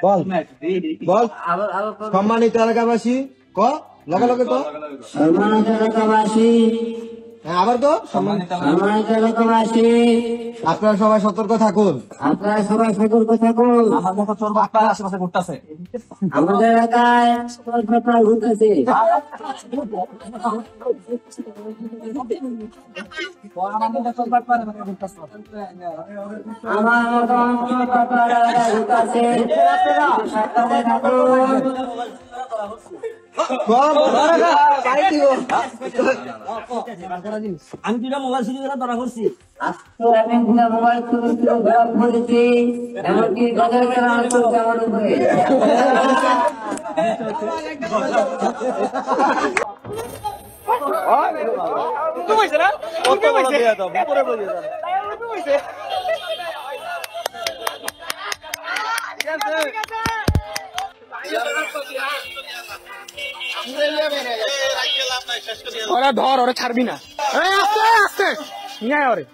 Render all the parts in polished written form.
বল বল সম্মানিত এলাকাবাসী ক লগে লগে ক সম্মানিত এলাকাবাসী, হ্যাঁ আবার তো সম্মানিত এলাকাবাসী, আপনারা সবাই সতর্ক থাকুন। আপনারা সবাই সতর্ক থাকুন। আমাদের তো চোর বাটপার আশেপাশে ঘুরতেছে। আমাদের এলাকায় চোর বাটপার ঘুরতেছে। আমাদের চোর বাটপার এলাকায় ঘুরতেছে। আমার মতন চোর বাটপার এলাকায় ঘুরতেছে। সাবধানে থাকুন। আমি দুটা মোবাইল চুরি করে ধরা করছি। তো আমি দুটা মোবাইল চুরি করে ধরা পড়েছি। এমনকি গজল চালানো করছে আমার উপরে। ওরা ধর, ওরা ছাড়বি না। আস্তে আস্তে নিয়ে আয় ওরে।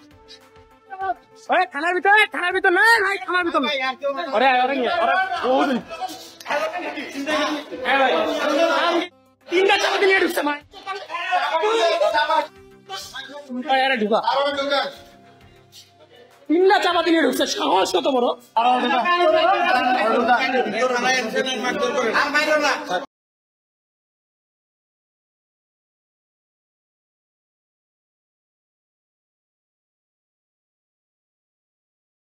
থানার ভিতরে না, ভাই থানার ভিতর না। ওরে আয়, ওরে নিয়ে ওরা তিনটা চাপাতি নিয়ে ঢুকছে ভাই। আরে ঢুকা, তিনটা চাপাতি নিয়ে ঢুকছে, সাহস কত বড়।